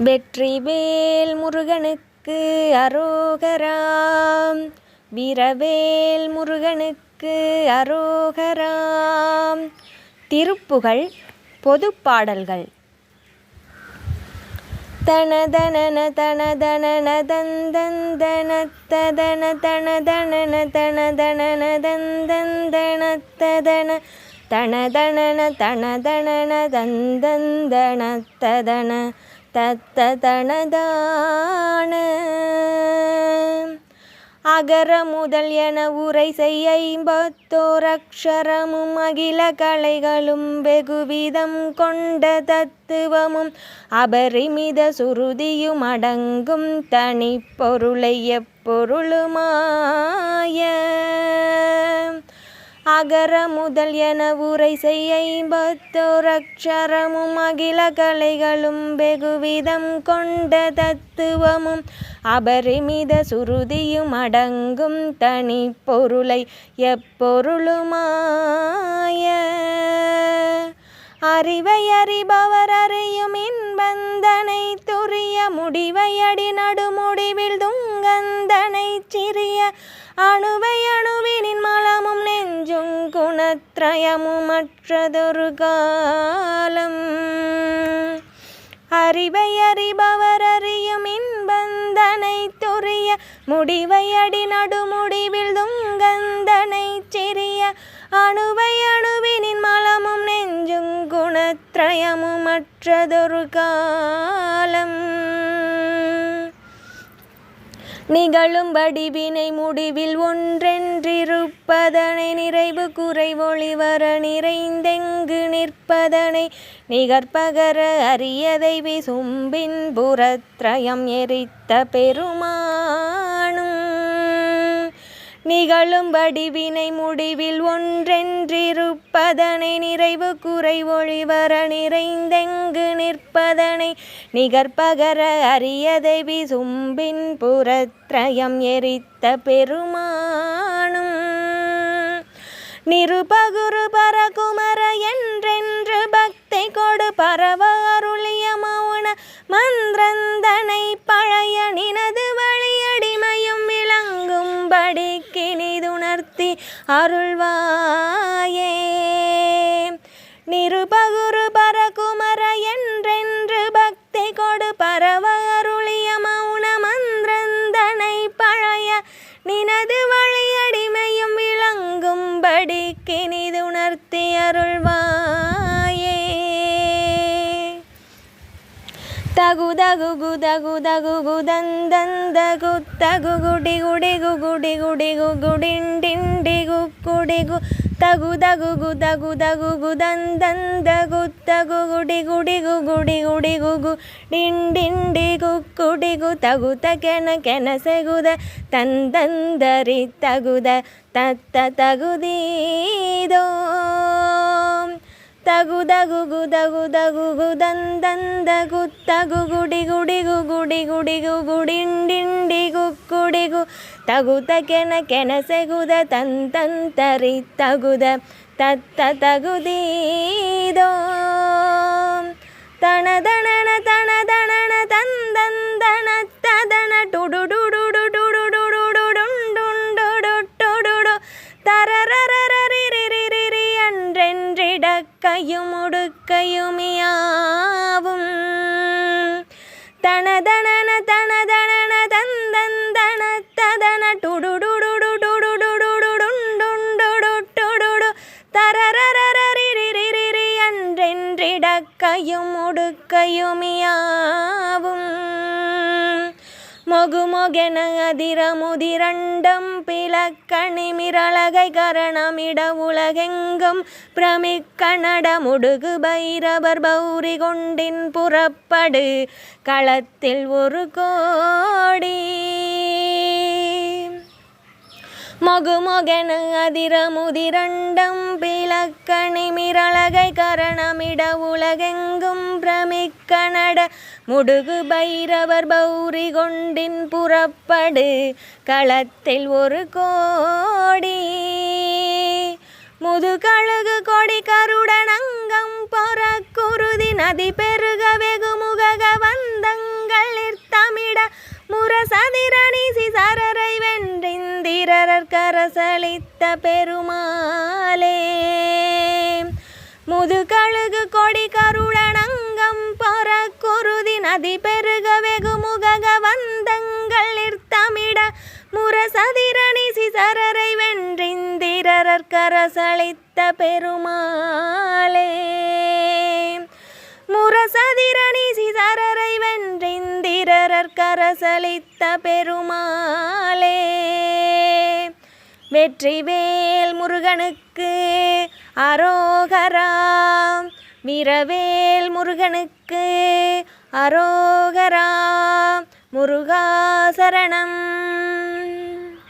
வெற்றிவேல் முருகனுக்கு அரோகரா. வீரவேல் முருகனுக்கு அரோகரா. திருப்புகழ் பொதுப்பாடல்கள். தனதனன தனதனன தந்தந்தன ததன தனதனன தனதனன தந்தந்தன ததன தனதனன தனதனன தந்தந்தன ததன தத்ததனதான. அகர முதல் என உரை செய்ய 54 அக்ஷரமும் அகில கலைகளும் வெகுவிதம் கொண்ட தத்துவமும் அபரிமித சுருதியும் அடங்கும் தனிப்பொருளை எப்பொருளுமாய. அகர முதல் என உரை செய்ய 54 அக்ஷரமும் அகில கலைகளும் வெகுவிதம் கொண்ட தத்துவமும் அபரிமித சுருதியும் அடங்கும் தனிப்பொருளை எப்பொருளுமாய. அறிவை அறிபவர் அறியும் இன்பந்தனை துரிய முடிவை அடி நடுமுடிவில் துங்கந்தனை சிறிய அணுவை அணுவினின் மலமும் நெஞ்சும் குணத்ரயமும் மற்றதொரு காலம். அறிவை அறிபவர் அறியும் இன்பந்தனை துரிய முடிவை அடி நடுமுடிவில் துங்கந்தனை சிறிய அணுவை அணுவினின் மலமும் நெஞ்சும் குணத்ரயமும் மற்றதொரு காலம். நிகழும் வடிவினை முடிவில் ஒன்றென்றிருப்பதனை நிறைவு குறைவொளிவர நிறைந்தெங்கு நிற்பதனை நிகர்பகர அரியதை விசும்பின் புறத்ரயம் எரித்த பெருமானும். நிகழும் வடிவினை முடிவில் ஒன்றென்றிருப்பதனை நிறைவு குறைவொளிவர நிறைந்தெங்கு நிற்பதனை நிகர்பகர அரியதை விசும்பின் புறத்ரயம் எரித்த பெருமானும். நிருபகுரு பரகுமர என்றென்று பக்தி கொடு பரவ அருளிய மௌன மந்திரந்தனை பழைய நினது வழியடிமையும் விளங்கும்படி கிணிதுணர்த்தி அருள்வாயே. நிருபகுரு பரகுமர என்றென்று பக்தி கொடு பரவ அருளிய மௌன மந்திரந்தனை பழைய நினது வழியடிமையும் விளங்கும்படி கிணிதுணர்த்தி அருள்வாயே. தகுதகு குதகு தகு குதந்தந்தகு தகு குடி குடி குடி குடி குடிண்டிண்டி குடிகு தகுதகு குதகு தகு குதந்தந்தகு தகு குடி குடி குடி குடி குடிண்டிண்டி குடிகு தகுத கென கென செகுத தந்தந்தரி தகுத தத்த தகுதீதோ. தகுதகு குதகு தகு குதந்தந்தகு தகு குடி குடி குடி குடி குடிண்டிண்டி குடிகு தகுத கென கென செகுத தந்தந்தரி தகுத தத்த தகுதீதோ. தனதனன தனதனன தந்தந்தன ததன டுடுடுடுடு டுடுடுடுடுடுடுடுடுடுடு தரரரரிரிரிரி அன்றென்றிடக்கையும் உடுக்கையுமியாவும். தனதனன தனதனன தந்தந்தன ததன டுடுடுடுடுடுடுடுடுடுடுடுடுடு தரரரரிரிரிரி அன்றென்றிடக்கையும் உடுக்கையுமியாவும். மொகுமொகென அதிரமுதிரண்டம் பிளக்கணி மிரளகை கரணமிட உலகெங்கும் பிரமிக்கணட முடுகு பைரவர் பௌரி கொண்டின் புறப்படு களத்தில் ஒரு கோடி. மொகுமொகென அதிரமுதிரண்டம் பிளக்கணி மிரளகை கரணமிட உலகெங்கும் பிரமிக்கணட முடுகு பைரவர் பௌரி கொண்டின் புறப்படு களத்தில் ஒரு கோடி. முதுகழுகு கொடி கருடனங்கம் பொற குருதி நதி பெருக வெகுமுக வந்தங்க கரசளித்த பெருமாளே. முதுகழுகு கொடி கருளனங்கம் பறக்குருதி நதி பெருக வெகுமுக வந்தங்கள் இர்த்தமிட முரசதிரணி சிசரரை வென்றிந்திரர் கரசளித்த பெருமாளே. முரசதிரணி சிசரரை வென்றிந்திரர் கரசளித்த பெருமாளே. வெற்றிவேல் முருகனுக்கு அரோகரா. வீரவேல் முருகனுக்கு அரோகரா. முருகா சரணம்.